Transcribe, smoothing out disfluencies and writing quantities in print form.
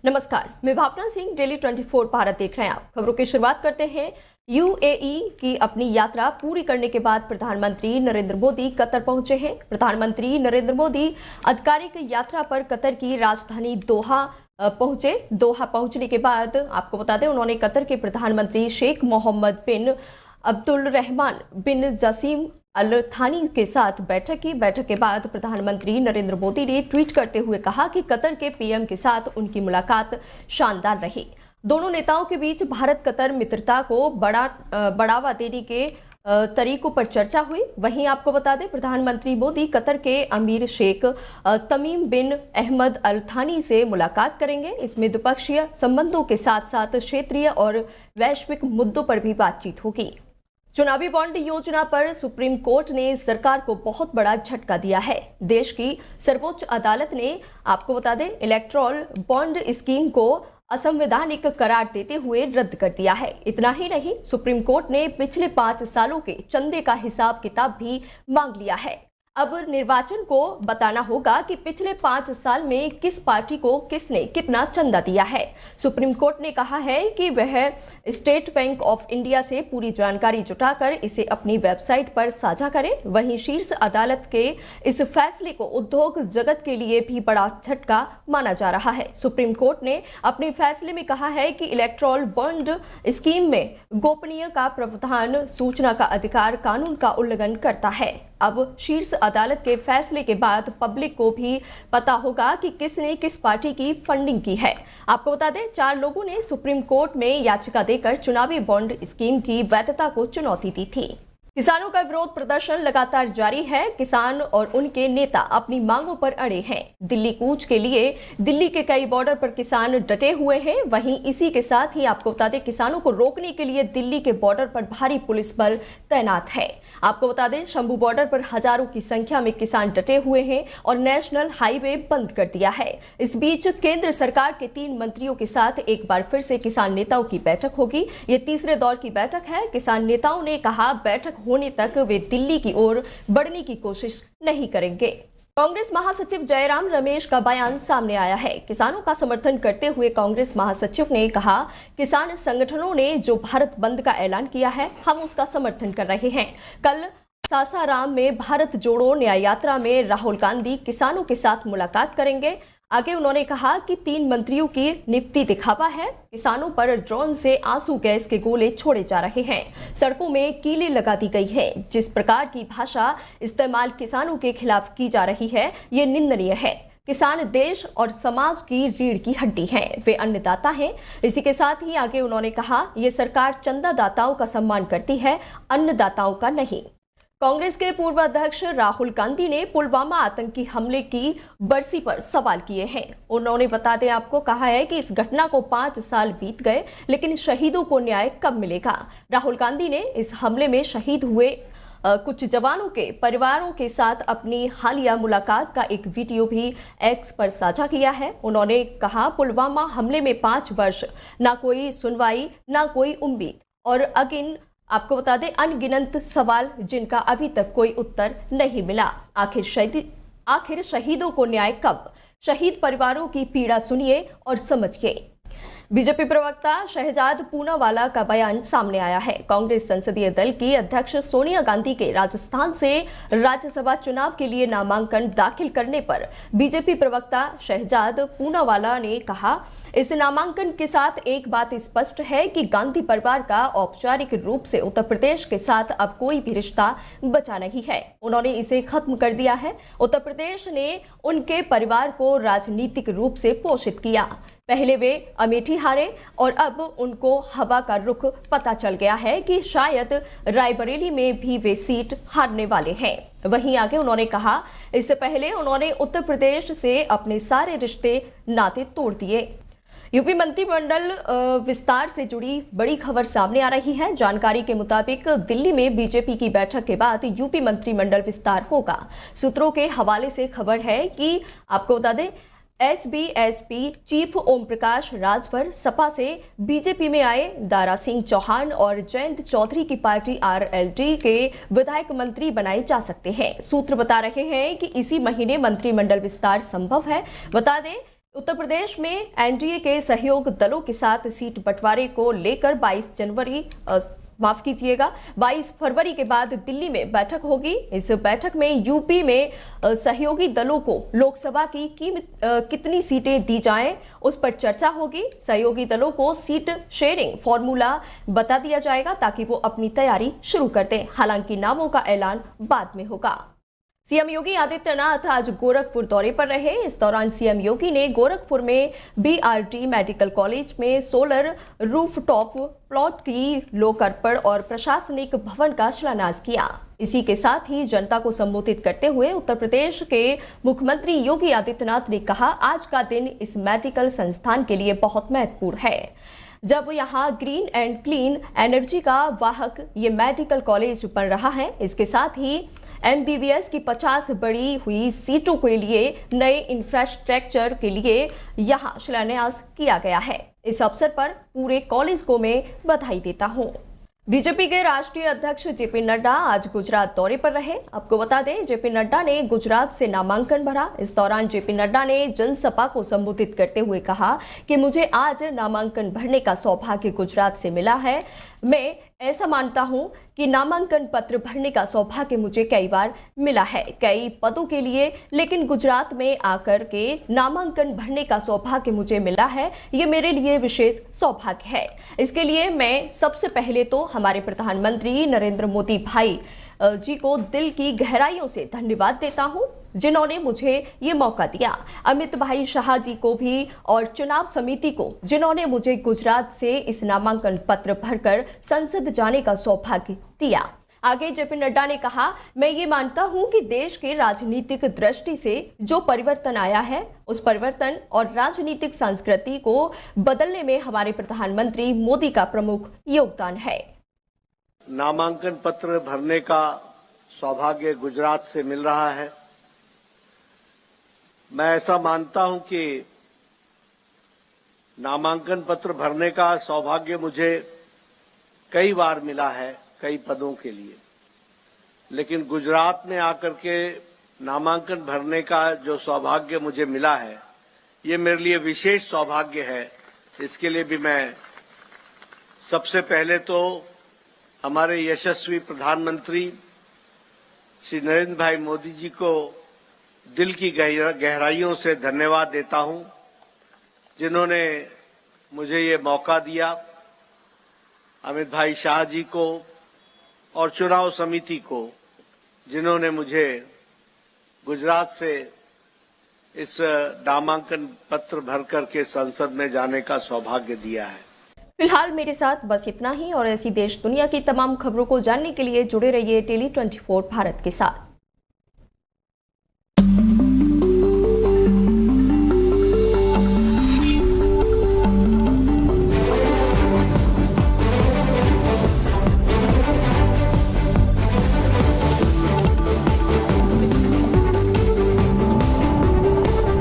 नमस्कार, मैं भावना सिंह, डेली 24 भारत देख रहे हैं आप। खबरों की शुरुआत करते हैं। यूएई की अपनी यात्रा पूरी करने के बाद प्रधानमंत्री नरेंद्र मोदी कतर पहुंचे हैं। प्रधानमंत्री नरेंद्र मोदी आधिकारिक यात्रा पर कतर की राजधानी दोहा पहुंचे। दोहा पहुंचने के बाद आपको बता दें, उन्होंने कतर के प्रधानमंत्री शेख मोहम्मद बिन अब्दुल रहमान बिन जासिम अल थानी के साथ बैठक की। बैठक के बाद प्रधानमंत्री नरेंद्र मोदी ने ट्वीट करते हुए कहा कि कतर के पीएम के साथ उनकी मुलाकात शानदार रही। दोनों नेताओं के बीच भारत कतर मित्रता को बढ़ावा देने के तरीकों पर चर्चा हुई। वहीं आपको बता दें, प्रधानमंत्री मोदी कतर के अमीर शेख तमीम बिन अहमद अल थानी से मुलाकात करेंगे। इसमें द्विपक्षीय संबंधों के साथ साथ क्षेत्रीय और वैश्विक मुद्दों पर भी बातचीत होगी। चुनावी बॉन्ड योजना पर सुप्रीम कोर्ट ने सरकार को बहुत बड़ा झटका दिया है। देश की सर्वोच्च अदालत ने आपको बता दें, इलेक्टोरल बॉन्ड स्कीम को असंवैधानिक करार देते हुए रद्द कर दिया है। इतना ही नहीं, सुप्रीम कोर्ट ने पिछले 5 सालों के चंदे का हिसाब किताब भी मांग लिया है। अब निर्वाचन को बताना होगा कि पिछले 5 साल में किस पार्टी को किसने कितना चंदा दिया है। सुप्रीम कोर्ट ने कहा है कि वह स्टेट बैंक ऑफ इंडिया से पूरी जानकारी जुटाकर इसे अपनी वेबसाइट पर साझा करे। वहीं शीर्ष अदालत के इस फैसले को उद्योग जगत के लिए भी बड़ा झटका माना जा रहा है। सुप्रीम कोर्ट ने अपने फैसले में कहा है कि इलेक्टोरल बॉन्ड स्कीम में गोपनीय का प्रावधान सूचना का अधिकार कानून का उल्लंघन करता है। अब शीर्ष अदालत के फैसले के बाद पब्लिक को भी पता होगा कि किसने किस पार्टी की फंडिंग की है। आपको बता दें, 4 लोगों ने सुप्रीम कोर्ट में याचिका देकर चुनावी बॉन्ड स्कीम की वैधता को चुनौती दी थी। किसानों का विरोध प्रदर्शन लगातार जारी है। किसान और उनके नेता अपनी मांगों पर अड़े हैं। दिल्ली कूच के लिए दिल्ली के कई बॉर्डर पर किसान डटे हुए हैं। वहीं इसी के साथ ही आपको बता दें, किसानों को रोकने के लिए दिल्ली के बॉर्डर पर भारी पुलिस बल तैनात है। आपको बता दें, शंभू बॉर्डर पर हजारों की संख्या में किसान डटे हुए हैं और नेशनल हाईवे बंद कर दिया है। इस बीच केंद्र सरकार के 3 मंत्रियों के साथ एक बार फिर से किसान नेताओं की बैठक होगी। ये तीसरे दौर की बैठक है। किसान नेताओं ने कहा, बैठक होने तक वे दिल्ली की ओर बढ़ने की कोशिश नहीं करेंगे। कांग्रेस महासचिव जयराम रमेश का बयान सामने आया है। किसानों का समर्थन करते हुए कांग्रेस महासचिव ने कहा, किसान संगठनों ने जो भारत बंद का ऐलान किया है, हम उसका समर्थन कर रहे हैं। कल सासाराम में भारत जोड़ो न्याय यात्रा में राहुल गांधी किसानों के साथ मुलाकात करेंगे। आगे उन्होंने कहा कि 3 मंत्रियों की नियुक्ति दिखावा है। किसानों पर ड्रोन से आंसू गैस के गोले छोड़े जा रहे हैं। सड़कों में कीलें लगा दी गई हैं। जिस प्रकार की भाषा इस्तेमाल किसानों के खिलाफ की जा रही है, ये निंदनीय है। किसान देश और समाज की रीढ़ की हड्डी हैं। वे अन्नदाता हैं। इसी के साथ ही आगे उन्होंने कहा, ये सरकार चंदादाताओं का सम्मान करती है, अन्नदाताओं का नहीं। कांग्रेस के पूर्व अध्यक्ष राहुल गांधी ने पुलवामा आतंकी हमले की बरसी पर सवाल किए हैं। उन्होंने बता दें आपको, कहा है कि इस घटना को 5 साल बीत गए, लेकिन शहीदों को न्याय कब मिलेगा। राहुल गांधी ने इस हमले में शहीद हुए कुछ जवानों के परिवारों के साथ अपनी हालिया मुलाकात का एक वीडियो भी एक्स पर साझा किया है। उन्होंने कहा, पुलवामा हमले में 5 वर्ष, ना कोई सुनवाई, ना कोई उम्मीद और आपको बता दें, अनगिनत सवाल जिनका अभी तक कोई उत्तर नहीं मिला। आखिर शहीदों को न्याय कब? शहीद परिवारों की पीड़ा सुनिए और समझिए। बीजेपी प्रवक्ता शहजाद पूनावाला का बयान सामने आया है। कांग्रेस संसदीय दल की अध्यक्ष सोनिया गांधी के राजस्थान से राज्यसभा चुनाव के लिए नामांकन दाखिल करने पर बीजेपी प्रवक्ता शहजाद पूनावाला ने कहा, इस नामांकन के साथ एक बात स्पष्ट है कि गांधी परिवार का औपचारिक रूप से उत्तर प्रदेश के साथ अब कोई भी रिश्ता बचा नहीं है। उन्होंने इसे खत्म कर दिया है। उत्तर प्रदेश ने उनके परिवार को राजनीतिक रूप से पोषित किया। पहले वे अमेठी हारे और अब उनको हवा का रुख पता चल गया है कि शायद रायबरेली में भी वे सीट हारने वाले हैं। वहीं आगे उन्होंने कहा, इससे पहले उन्होंने उत्तर प्रदेश से अपने सारे रिश्ते नाते तोड़ दिए। यूपी मंत्रिमंडल विस्तार से जुड़ी बड़ी खबर सामने आ रही है। जानकारी के मुताबिक दिल्ली में बीजेपी की बैठक के बाद यूपी मंत्रिमंडल विस्तार होगा। सूत्रों के हवाले से खबर है कि आपको बता दें, एसबीएसपी चीफ ओम प्रकाश राजभर, सपा से बीजेपी में आए दारा सिंह चौहान और जयंत चौधरी की पार्टी आरएलडी के विधायक मंत्री बनाए जा सकते हैं। सूत्र बता रहे हैं कि इसी महीने मंत्रिमंडल विस्तार संभव है। बता दें उत्तर प्रदेश में एनडीए के सहयोग दलों के साथ सीट बंटवारे को लेकर 22 फरवरी के बाद दिल्ली में बैठक होगी। इस बैठक में यूपी में सहयोगी दलों को लोकसभा की कितनी सीटें दी जाएं, उस पर चर्चा होगी। सहयोगी दलों को सीट शेयरिंग फॉर्मूला बता दिया जाएगा ताकि वो अपनी तैयारी शुरू कर दें। हालांकि नामों का ऐलान बाद में होगा। सीएम योगी आदित्यनाथ आज गोरखपुर दौरे पर रहे। इस दौरान सीएम योगी ने गोरखपुर में बीआरटी मेडिकल कॉलेज में सोलर रूफटॉप प्लॉट की लोकार्पण और प्रशासनिक भवन का शिलान्यास किया। इसी के साथ ही जनता को संबोधित करते हुए उत्तर प्रदेश के मुख्यमंत्री योगी आदित्यनाथ ने कहा, आज का दिन इस मेडिकल संस्थान के लिए बहुत महत्वपूर्ण है। जब यहाँ ग्रीन एंड क्लीन एनर्जी का वाहक ये मेडिकल कॉलेज बन रहा है, इसके साथ ही एमबीबीएस की 50 बढ़ी हुई सीटों के लिए नए इंफ्रास्ट्रक्चर के लिए यहाँ शिलान्यास किया गया है। इस अवसर पर पूरे कॉलेज को मैं बधाई देता हूँ। बीजेपी के राष्ट्रीय अध्यक्ष जेपी नड्डा आज गुजरात दौरे पर रहे। आपको बता दें, जेपी नड्डा ने गुजरात से नामांकन भरा। इस दौरान जेपी नड्डा ने जनसभा को संबोधित करते हुए कहा कि मुझे आज नामांकन भरने का सौभाग्य गुजरात से मिला है। मैं ऐसा मानता हूं कि नामांकन पत्र भरने का सौभाग्य मुझे कई बार मिला है, कई पदों के लिए, लेकिन गुजरात में आकर के नामांकन भरने का सौभाग्य मुझे मिला है। ये मेरे लिए विशेष सौभाग्य है। इसके लिए मैं सबसे पहले तो हमारे प्रधानमंत्री नरेंद्र मोदी भाई जी को दिल की गहराइयों से धन्यवाद देता हूं, जिन्होंने मुझे ये मौका दिया। अमित भाई शाह जी को भी और चुनाव समिति को, जिन्होंने मुझे गुजरात से इस नामांकन पत्र भरकर संसद जाने का सौभाग्य दिया। आगे जेपी नड्डा ने कहा, मैं ये मानता हूं कि देश के राजनीतिक दृष्टि से जो परिवर्तन आया है, उस परिवर्तन और राजनीतिक संस्कृति को बदलने में हमारे प्रधानमंत्री मोदी का प्रमुख योगदान है। नामांकन पत्र भरने का सौभाग्य गुजरात से मिल रहा है। मैं ऐसा मानता हूं कि नामांकन पत्र भरने का सौभाग्य मुझे कई बार मिला है, कई पदों के लिए, लेकिन गुजरात में आकर के नामांकन भरने का जो सौभाग्य मुझे मिला है, ये मेरे लिए विशेष सौभाग्य है। इसके लिए भी मैं सबसे पहले तो हमारे यशस्वी प्रधानमंत्री श्री नरेंद्र भाई मोदी जी को दिल की गहराइयों से धन्यवाद देता हूं, जिन्होंने मुझे ये मौका दिया। अमित भाई शाह जी को और चुनाव समिति को, जिन्होंने मुझे गुजरात से इस नामांकन पत्र भर करके संसद में जाने का सौभाग्य दिया है। फिलहाल मेरे साथ बस इतना ही, और ऐसी देश दुनिया की तमाम खबरों को जानने के लिए जुड़े रहिए Daily 24 भारत के साथ।